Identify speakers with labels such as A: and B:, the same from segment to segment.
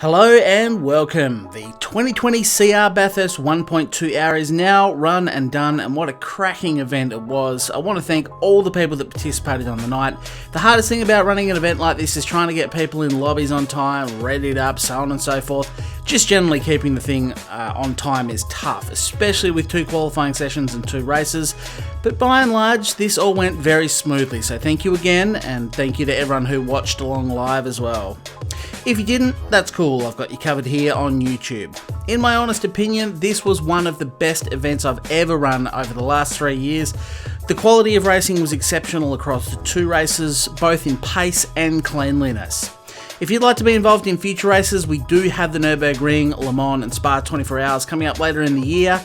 A: Hello and welcome. The 2020 CR Bathurst 1.2 hour is now run and done, and what a cracking event it was. I want to thank all the people that participated on the night. The hardest thing about running an event like this is trying to get people in lobbies on time, readied up, so on and so forth. Just generally keeping the thing on time is tough, especially with 2 qualifying sessions and 2 races. But by and large, this all went very smoothly, so thank you again, and thank you to everyone who watched along live as well. If you didn't, that's cool, I've got you covered here on YouTube. In my honest opinion, this was one of the best events I've ever run over the last 3 years. The quality of racing was exceptional across the 2 races, both in pace and cleanliness. If you'd like to be involved in future races, we do have the Nürburgring, Le Mans and Spa 24 Hours coming up later in the year.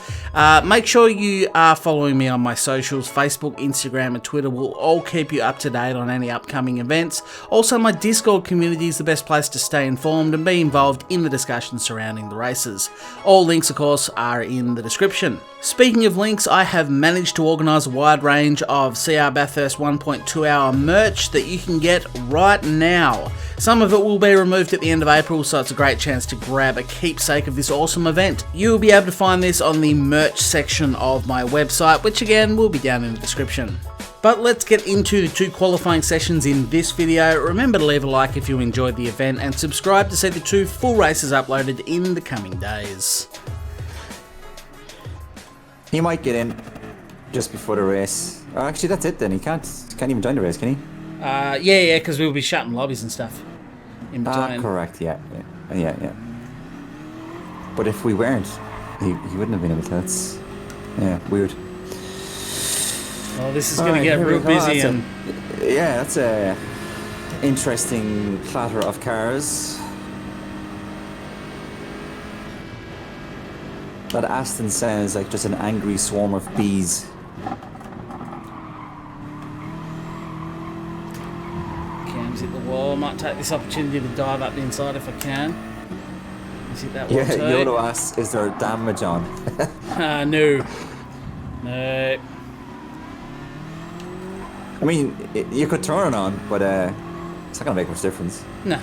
A: Make sure you are following me on my socials. Facebook, Instagram and Twitter will all keep you up to date on any upcoming events. Also, my Discord community is the best place to stay informed and be involved in the discussion surrounding the races. All links, of course, are in the description. Speaking of links, I have managed to organise a wide range of CR Bathurst 1.2 hour merch that you can get right now. Some of it will be removed at the end of April, so it's a great chance to grab a keepsake of this awesome event. You'll be able to find this on the merch section of my website, which again will be down in the description. But let's get into the 2 qualifying sessions in this video. Remember to leave a like if you enjoyed the event and subscribe to see the 2 full races uploaded in the coming days.
B: He might get in just before the race. Oh, actually, that's it then. He can't even join the race, can he?
A: Yeah, because we'll be shutting lobbies and stuff in between.
B: Correct, yeah. But if we weren't, he wouldn't have been able to. That's, weird.
A: Well, this is going to get real busy.
B: That's a interesting clatter of cars. That Aston sounds like just an angry swarm of bees.
A: Cam's hit the wall. I might take this opportunity to dive up the inside if I can. Let's hit that wall too.
B: Yoda asks, is there damage on?
A: No.
B: I mean, you could turn it on, but it's not going to make much difference.
A: No.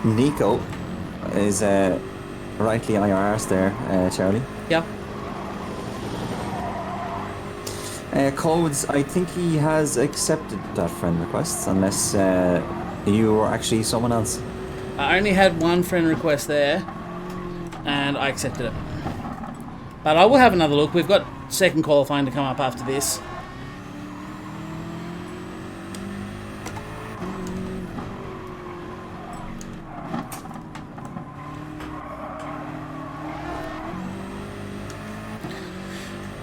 B: Nico is rightly on your arse there, Charlie.
A: Yeah.
B: Codes, I think he has accepted that friend request, unless you were actually someone else.
A: I only had 1 friend request there, and I accepted it. But I will have another look. We've got second qualifying to come up after this.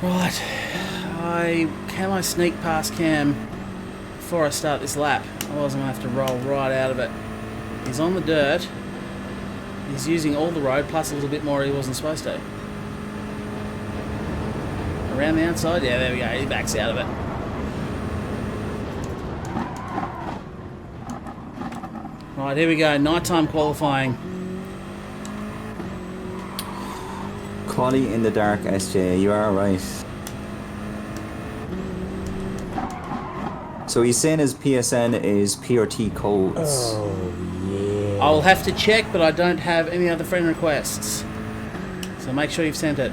A: Right, can I sneak past Cam before I start this lap? Otherwise I'm going to have to roll right out of it. He's on the dirt. He's using all the road, plus a little bit more he wasn't supposed to. Around the outside, yeah, there we go, he backs out of it. Right, here we go, nighttime qualifying.
B: Quali in the dark, SJ, you are right. So he's saying his PSN is PRT codes.
A: Oh, yeah. I'll have to check, but I don't have any other friend requests. So make sure you've sent it.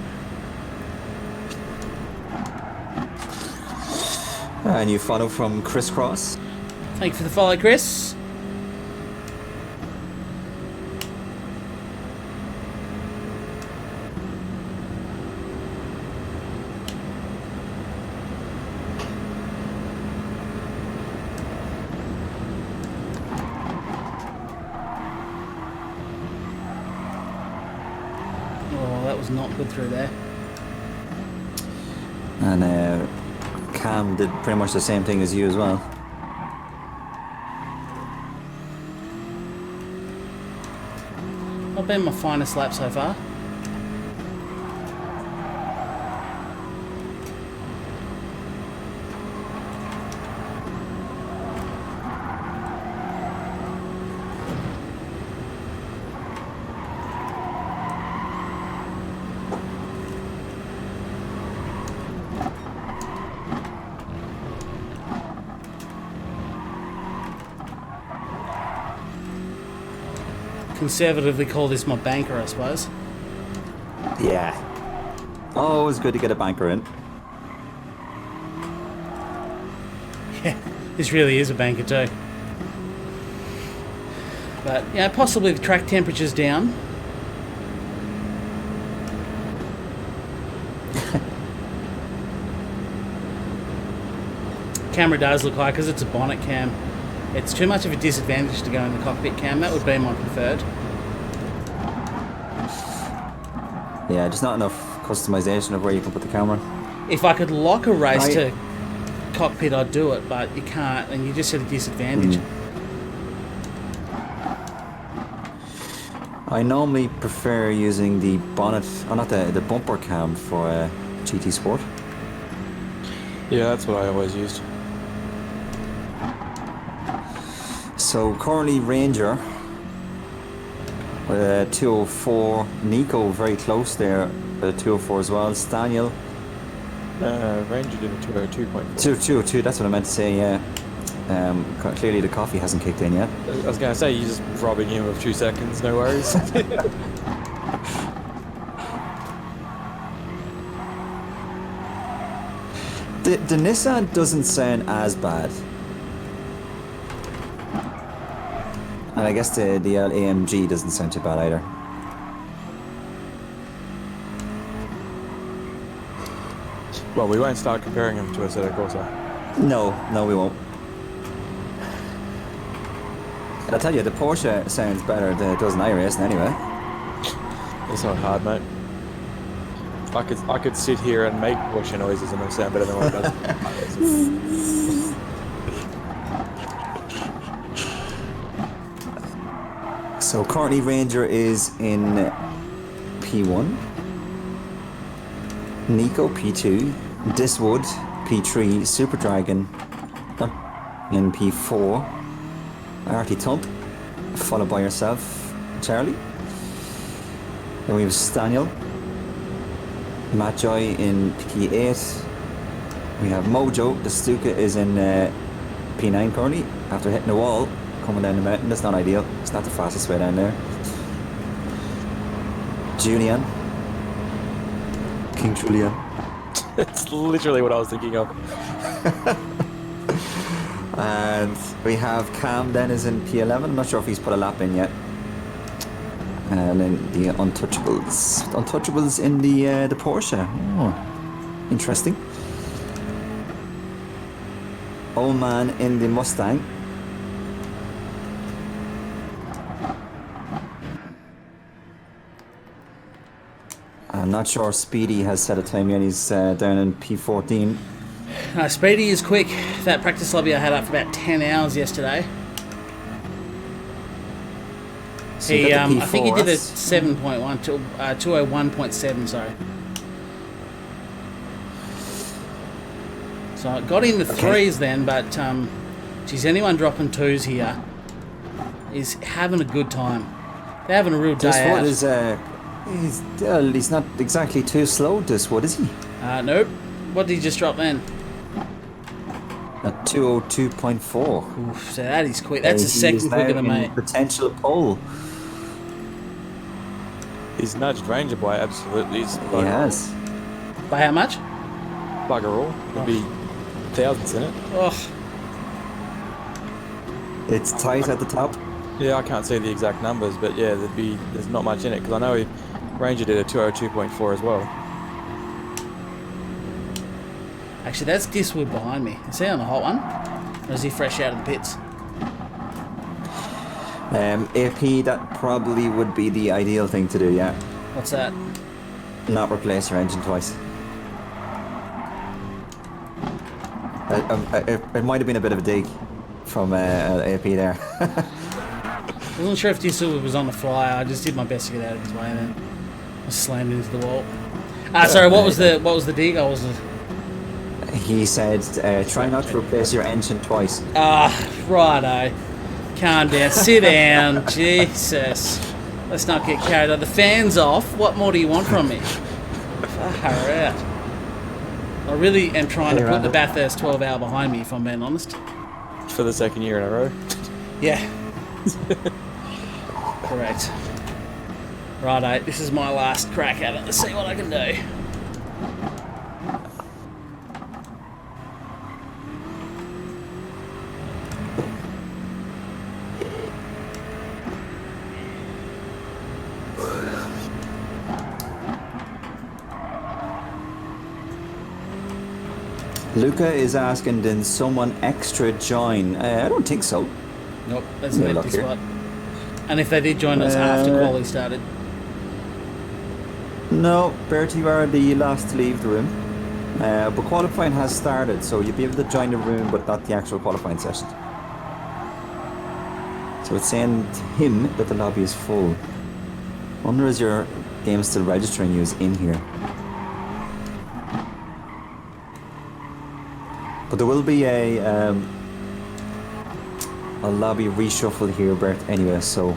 B: And you follow from Crisscross.
A: Thank you for the follow, Chris. Oh, that was not good through there.
B: And Cam did pretty much the same thing as you as well.
A: Not been my finest lap so far. conservatively call this my banker, I suppose.
B: Yeah. Always good to get a banker in.
A: Yeah, this really is a banker too. But, yeah, possibly the track temperature's down. Camera does look like, because it's a bonnet cam, it's too much of a disadvantage to go in the cockpit cam. That would be my preferred.
B: Yeah, just not enough customization of where you can put the camera.
A: If I could lock a race to cockpit, I'd do it, but you can't, and you just at a disadvantage.
B: I normally prefer using the bonnet, or not the bumper cam for GT Sport.
C: Yeah, that's what I always used.
B: So currently Ranger with 204, Nico very close there, 204 as well. Daniel
C: Ranger did a 202.4.
B: 202, that's what I meant to say. Yeah. Clearly the coffee hasn't kicked in yet.
C: I was going to say, you're just robbing him of 2 seconds, no worries.
B: The Nissan doesn't sound as bad. And I guess the AMG doesn't sound too bad either.
C: Well, we won't start comparing him to a Assetto Corsa.
B: No, we won't. I'll tell you, the Porsche sounds better than it does in iRacing anyway.
C: It's not hard, mate. I could sit here and make Porsche noises and it'll sound better than what it does.
B: So currently Ranger is in P1, Nico P2, Diswood P3, Super Dragon in P4, Artie Tump, followed by yourself, Charlie. Then we have Staniel, Matt Joy in P8. We have Mojo, the Stuka is in P9 currently, after hitting the wall, coming down the mountain. That's not ideal, it's not the fastest way down there. Julian, King Julian.
C: It's literally what I was thinking of.
B: And we have Cam then is in P11. I'm not sure if he's put a lap in yet. And then the Untouchables in the Porsche. Oh, interesting. Old man in the Mustang. I'm not sure Speedy has set a time yet. He's down in P14.
A: Speedy is quick. That practice lobby I had up for about 10 hours yesterday.
B: So
A: He,
B: I
A: think he did a 7.1, 201.7, sorry. So I got in the threes then, but geez, anyone dropping twos here is having a good time. They're having a real day out.
B: He's not exactly too slow, Diswood, is he?
A: Nope. What did he just drop then?
B: A 202.4.
A: Oof, so that is quick. That's a second quicker than me.
B: Potential pole.
C: He's nudged Ranger by absolutely.
B: He has.
A: By how much?
C: Bugger all. There'd be thousands in it.
A: Oh,
B: It's tight at the top.
C: Yeah, I can't see the exact numbers, but yeah, there's not much in it because I know Ranger did a 202.4 as well.
A: actually, that's Diswood behind me. Is he on the hot one? Or is he fresh out of the pits?
B: AP, that probably would be the ideal thing to do, yeah.
A: What's that?
B: Not replace your engine twice. It might have been a bit of a dig from AP there.
A: I wasn't sure if Diswood was on the fly. I just did my best to get out of his way and then I slammed into the wall. Sorry, what was the dig? I was.
B: He said, try not to replace your engine twice.
A: Righto. Calm down. Sit down. Jesus. Let's not get carried away. The fan's off. What more do you want from me? Far out. I really am trying to put the Bathurst 12 hour behind me, if I'm being honest.
C: For the second year in a row.
A: Yeah. Correct. Righto, this is my last crack at it. Let's see what I can do.
B: Luca is asking, did someone extra join? I don't think so.
A: Nope, that's
B: No
A: an
B: luck
A: empty
B: here.
A: spot. And if they did join us after quali started.
B: No, Bertie, you are the last to leave the room. But qualifying has started, so you'll be able to join the room, but not the actual qualifying session. So it's saying to him that the lobby is full. Wonder is your game still registering you as in here? But there will be a lobby reshuffle here, Bert, anyway, so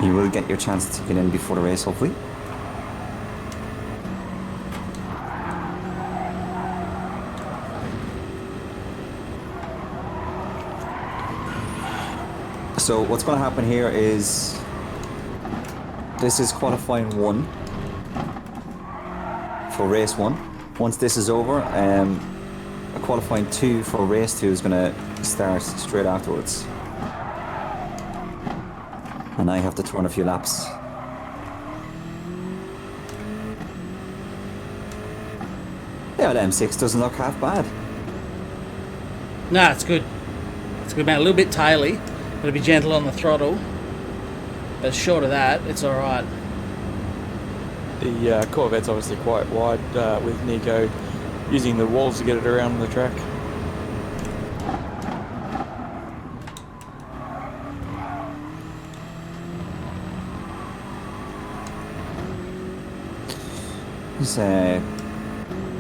B: you will get your chance to get in before the race, hopefully. So what's going to happen here is this is qualifying 1 for race 1. Once this is over, qualifying 2 for race 2 is going to start straight afterwards. And I have to turn a few laps. Yeah, the M6 doesn't look half bad.
A: Nah, it's good. It's good, man. A little bit taily. Gotta be gentle on the throttle. But short of that, it's alright.
C: The Corvette's obviously quite wide with Nico using the walls to get it around the track.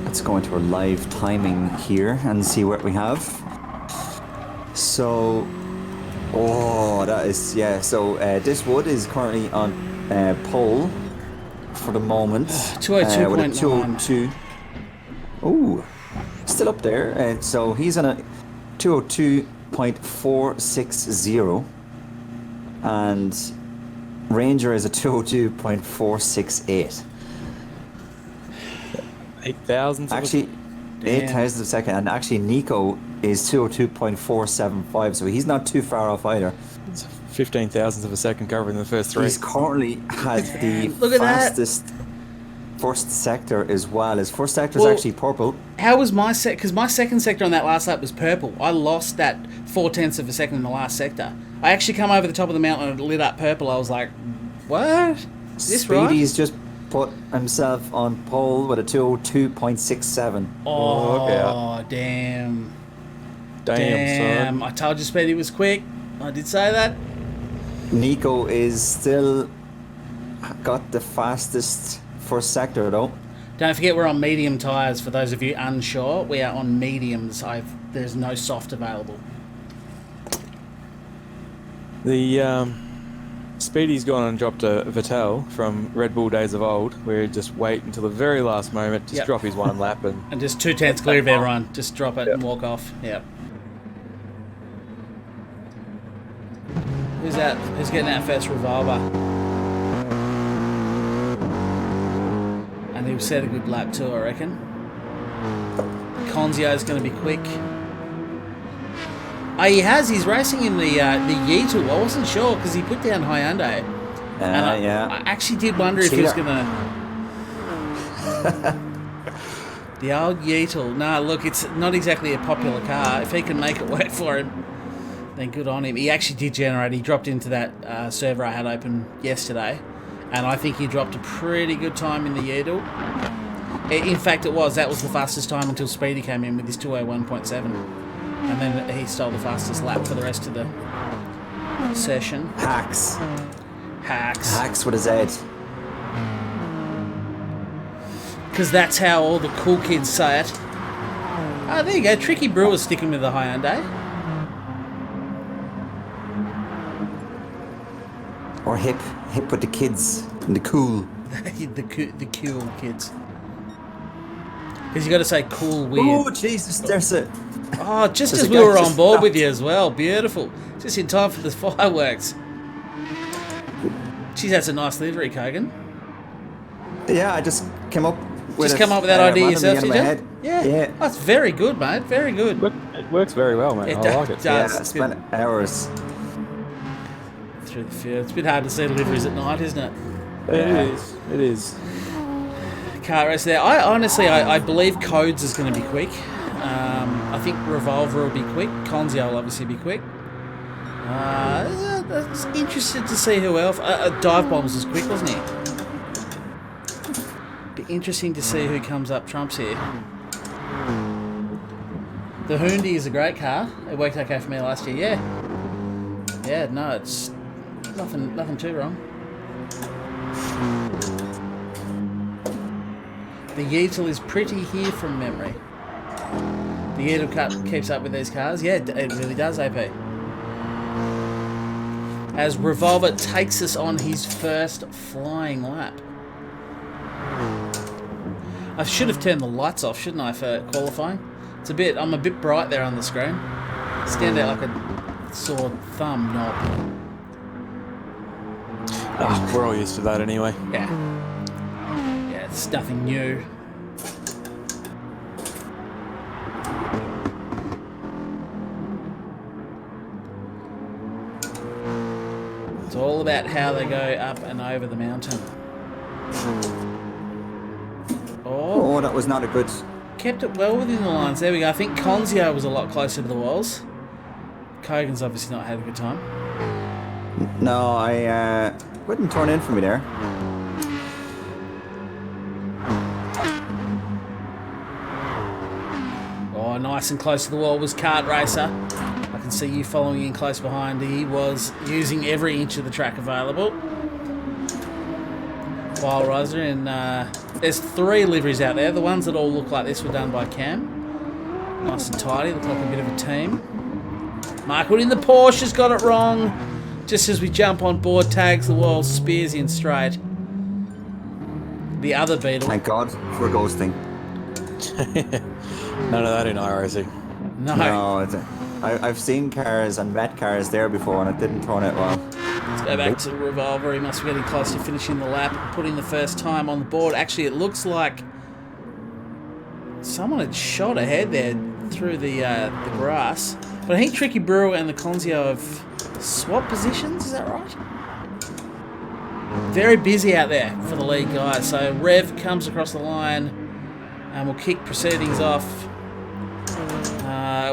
B: Let's go into our live timing here and see what we have. So, that is, yeah, so this wood is currently on pole for the moment.
A: 202.9.
B: With a 202. Oh, still up there. So he's on a 202.460. And Ranger is a 202.468.
C: 8 thousandths.
B: Actually, 8 thousandths of a second. And actually, Nico is 202.475. So he's not too far off either.
C: It's 15 thousandths of a second covering the first 3.
B: He's currently has the
A: Look at that.
B: fastest first sector as well. His first sector is actually purple.
A: How was my because my second sector on that last lap was purple. I lost that 0.4 of a second in the last sector. I actually come over the top of the mountain and it lit up purple. I was like, what? Is this right?
B: Speedy's just put himself on pole with a 202.67.
A: Oh,
C: look out.
A: damn.
C: Damn, son.
A: I told you Speedy was quick. I did say that.
B: Nico is still got the fastest first sector though.
A: Don't forget we're on medium tyres. For those of you unsure, we are on mediums. There's no soft available.
C: The Speedy's gone and dropped a Vettel from Red Bull days of old, where he'd just wait until the very last moment, just drop his one lap and
A: just 2/10 clear of everyone. Just drop it and walk off. Yep. Who's that? Who's getting that first revolver? And he'll set a good lap too, I reckon. Conzio's going to be quick. Oh, he has. He's racing in the Yeetle. I wasn't sure because he put down Hyundai.
B: Yeah.
A: I actually did wonder if he was going to... The old Yeetle. Nah, look, it's not exactly a popular car. If he can make it work for him, then good on him. He actually did generate. He dropped into that server I had open yesterday, and I think he dropped a pretty good time in the Yeetle. In fact, that was the fastest time until Speedy came in with his 201.7. And then he stole the fastest lap for the rest of the session.
B: Hacks
A: Hacks.
B: with a Z.
A: Because that's how all the cool kids say it. Oh, there you go. Tricky Brewer's sticking with the Hyundai.
B: Or hip with the kids and the cool.
A: the cool kids. Because you got to say cool weird.
B: Oh Jesus, there's it.
A: Oh, just
B: There's
A: as
B: a
A: we
B: guy
A: were on
B: just
A: board
B: stopped.
A: with you as well. Beautiful. Just in time for the fireworks. Geez, that's a nice livery, Kogan.
B: Yeah, I just came up with
A: Just come up with that idea yourself, did you?
B: head.
A: Yeah. That's very good, mate. Very good.
C: It works very well, mate. I like it.
B: Yeah,
A: does.
B: I spent hours.
A: Through the field. It's a bit hard to see liveries at night, isn't it?
C: It is.
A: Kart race there. I believe Codes is going to be quick. I think Revolver will be quick. Conzio will obviously be quick. That's interested to see who else. Dive Bombs was quick, wasn't he? Be interesting to see who comes up trumps here. The Hyundai is a great car. It worked okay for me last year. Yeah. No, it's nothing too wrong. The Yeatle is pretty here from memory. The Yeatle keeps up with these cars. Yeah, it really does, AP. As Revolver takes us on his first flying lap. I should have turned the lights off, shouldn't I, for qualifying? I'm a bit bright there on the screen. Stand out like a sore thumb knob.
C: Oh, we're all used to that anyway.
A: Yeah, it's nothing new. It's all about how they go up and over the mountain.
B: Oh, that was not a good...
A: Kept it well within the lines. There we go. I think Conzio was a lot closer to the walls. Kogan's obviously not had a good time.
B: No, I wouldn't turn in for me there.
A: Oh, nice and close to the wall was Kart Racer. I can see you following in close behind. He was using every inch of the track available. Wild Riser, and there's 3 liveries out there. The ones that all look like this were done by Cam. Nice and tidy, look like a bit of a team. Michael in the Porsche has got it wrong. Just as we jump on board, tags the wall, spears in straight. The other Beetle.
B: Thank God for ghosting.
C: None of that in iRacing.
A: No.
B: I've seen cars and met cars there before, and it didn't turn out well.
A: Let's go back to Revolver. He must be getting close to finishing the lap, putting the first time on the board. Actually, it looks like someone had shot ahead there through the grass. But I think Tricky Brewer and the Conzio have swapped positions. Is that right? Very busy out there for the lead guys. So Rev comes across the line and will kick proceedings off.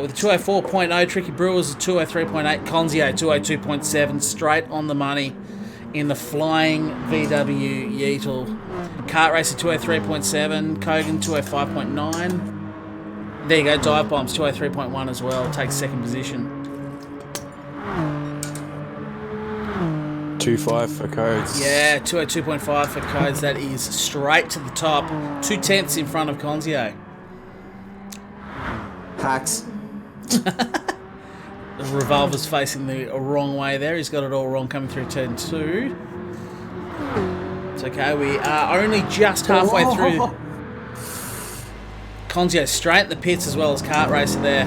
A: With a 204.0, Tricky Brewers a 203.8, Conzio 202.7, straight on the money in the flying VW Yeatle. Kart Racer 203.7, Kogan 205.9. There you go, Dive Bombs 203.1 as well, takes second position.
C: 2.5 for Codes.
A: Yeah, 202.5 for Codes, that is straight to the top. 0.2 in front of Conzio.
B: Hacks.
A: The Revolver's facing the wrong way there. He's got it all wrong coming through turn 2. It's okay, we are only just halfway through. Conzio straight in the pits as well as Kart Racer there.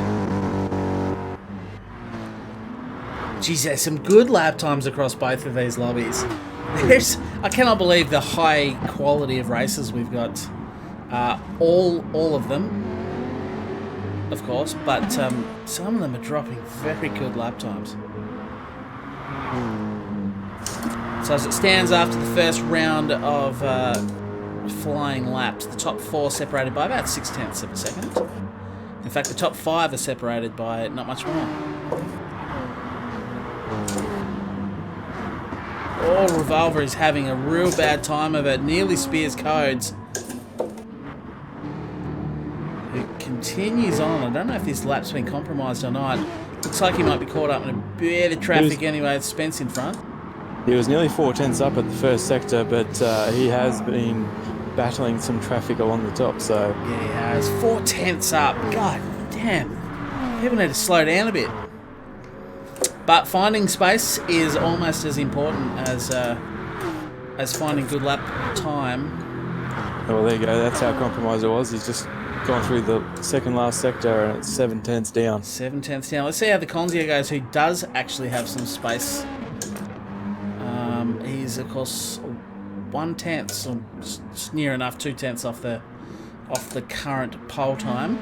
A: Geez, there's some good lap times across both of these lobbies. I cannot believe the high quality of races we've got. All of them, of course, but some of them are dropping very good lap times. So as it stands after the first round of flying laps, the top 4 separated by about 0.6 of a second. In fact, the top 5 are separated by not much more. Oh, Revolver is having a real bad time of it. Nearly spears Codes. Who continues on. I don't know if this lap's been compromised or not. Looks like he might be caught up in a bit of traffic anyway with Spence in front.
C: He was nearly 0.4 up at the first sector, but he has been battling some traffic along the top, so...
A: Yeah, he has. 0.4 up. God damn. People need to slow down a bit. But finding space is almost as important as finding good lap time.
C: Well, there you go. That's how compromised it was. He's just gone through the second last sector and it's 0.7 down.
A: 0.7 down. Let's see how the Conzio goes, who does actually have some space He's, of course, 1/10, so near enough 2/10 off the current pole time.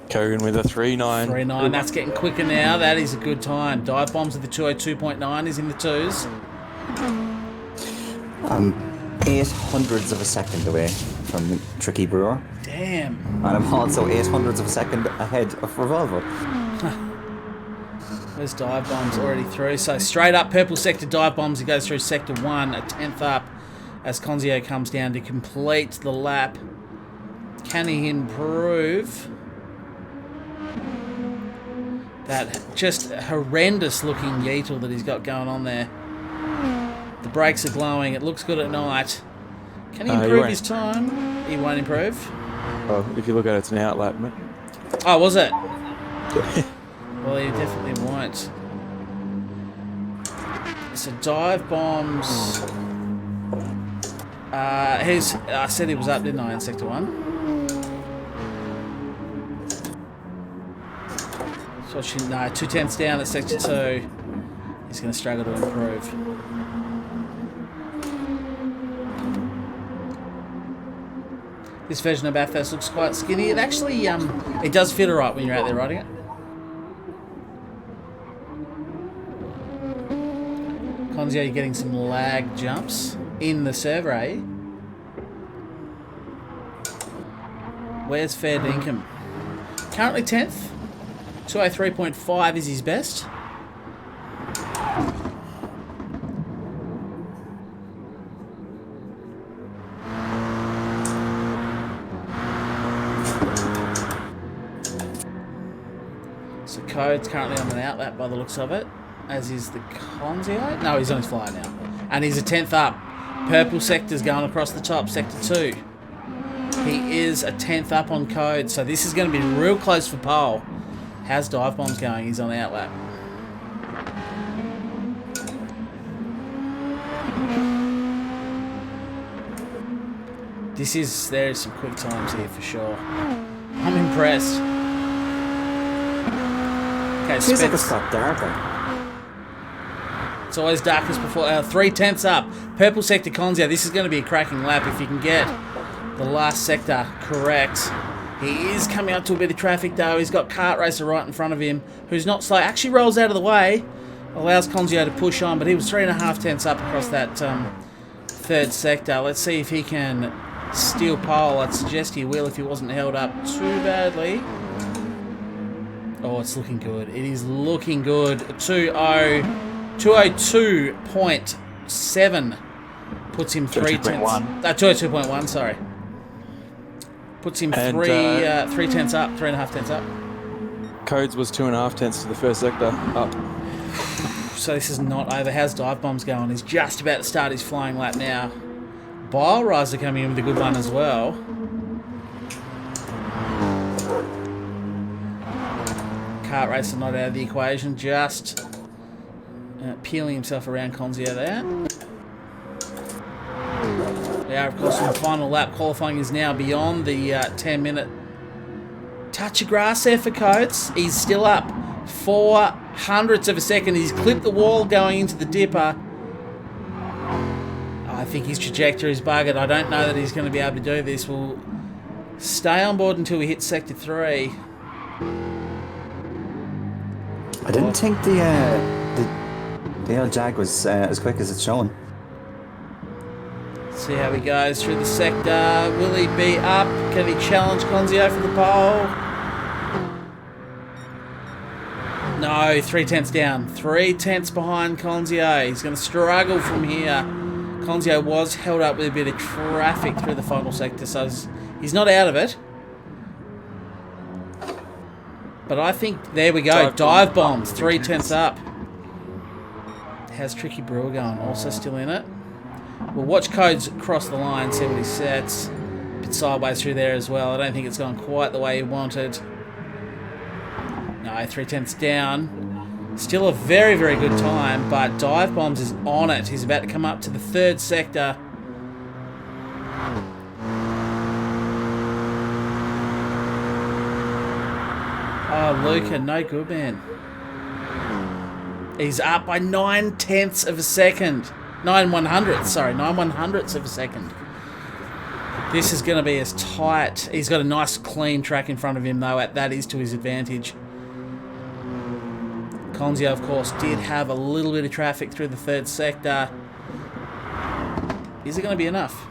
C: Kogan with a 3.9.
A: 3.9, that's getting quicker now. That is a good time. Dive Bombs with the 202.9 is in the twos.
B: 800ths of a second away from Tricky Brewer.
A: Damn.
B: And I'm also 800ths of a second ahead of Revolver.
A: Where's Dive Bombs already through? So straight up purple sector Dive Bombs. He goes through sector 1, a 10th up as Conzio comes down to complete the lap. Can he improve that just horrendous looking Yeetle that he's got going on there? The brakes are glowing. It looks good at night. Can he improve his time? He won't improve.
C: Well, if you look at it, it's an outlap, mate.
A: Oh, was it? Well, he definitely won't. So Dive Bombs. I said he was up, didn't I, in sector 1? So no, 2/10 down at sector 2. He's going to struggle to improve. This version of Bathurst looks quite skinny. It actually, it does fit alright when you're out there riding it. Conzio, you're getting some lag jumps in the survey. Where's Fair Dinkum? Currently 10th. 203.5 is his best. So Code's currently on an outlap by the looks of it, as is the Conzio. No, he's on his flyer now. And he's a 10th up. Purple sector's going across the top, sector 2. He is a 10th up on Code, so this is going to be real close for pole. How's Dive Bombs going? He's on outlap. There is some quick times here for sure. I'm impressed. Okay,
B: Feels like it's got darker.
A: It's always darkest before. 3/10 up. Purple sector Conzio. This is going to be a cracking lap if you can get the last sector correct. He is coming up to a bit of traffic though. He's got Kart Racer right in front of him, who's not slow. Actually rolls out of the way, allows Conzio to push on, but he was 3.5 up across that third sector. Let's see if he can steal pole. I'd suggest he will if he wasn't held up too badly. Oh, it's looking good. It is looking good. 202.7 puts him 3/10. 202.1, sorry. Puts him 3/10 up, 3.5 up.
C: Codes was 2.5 to the first sector up.
A: So this is not over. How's Dive Bombs going? He's just about to start his flying lap now. Bile Riser coming in with a good one as well. Kart Racer not out of the equation, just peeling himself around Conzio there. Yeah, of course, in the final lap, qualifying is now beyond the 10-minute. Touch of grass there for Coates. He's still up 400ths of a second. He's clipped the wall going into the dipper. I think his trajectory is buggered. I don't know that he's going to be able to do this. We'll stay on board until we hit sector 3.
B: I didn't think the old Jag was as quick as it's shown.
A: See how he goes through the sector. Will he be up? Can he challenge Conzio for the pole? No, 3/10 down. 3/10 behind Conzio. He's going to struggle from here. Conzio was held up with a bit of traffic through the final sector, so he's not out of it. But I think, there we go, Dive Bombs, 3/10 up. How's Tricky Brewer going? Also still in it. We'll watch Codes cross the line, see what he sets. A bit sideways through there as well. I don't think it's gone quite the way he wanted. No, 3/10 down. Still a very, very good time, but Dive Bombs is on it. He's about to come up to the third sector. Oh, Luca, no good, man. He's up by 9/10 of a second. 9/100ths, sorry, 9/100ths of a second. This is going to be as tight. He's got a nice clean track in front of him, though. That is to his advantage. Conzio, of course, did have a little bit of traffic through the third sector. Is it going to be enough?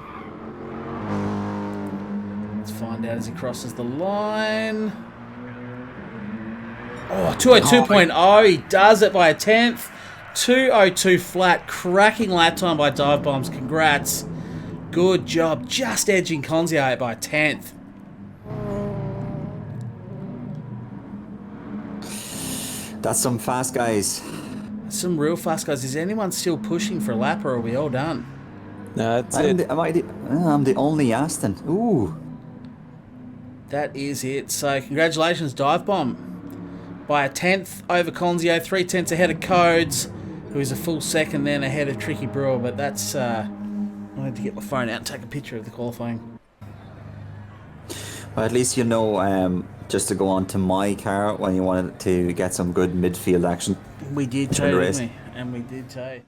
A: Let's find out as he crosses the line. Oh, 202.0. He does it by a 10th. 202 flat. Cracking lap time by Dive Bombs. Congrats. Good job. Just edging Conzio by a 10th.
B: That's some fast guys.
A: Some real fast guys. Is anyone still pushing for a lap, or are we all done?
C: No, that's it.
B: I'm the only Aston. Ooh.
A: That is it. So congratulations, Dive Bomb. By a 10th over Conzio, 3/10 ahead of Codes, who is a full second then ahead of Tricky Brewer. But that's... I need to get my phone out and take a picture of the qualifying.
B: Well, at least you know just to go on to my car when you wanted to get some good midfield action.
A: We did too, didn't we? And we did too.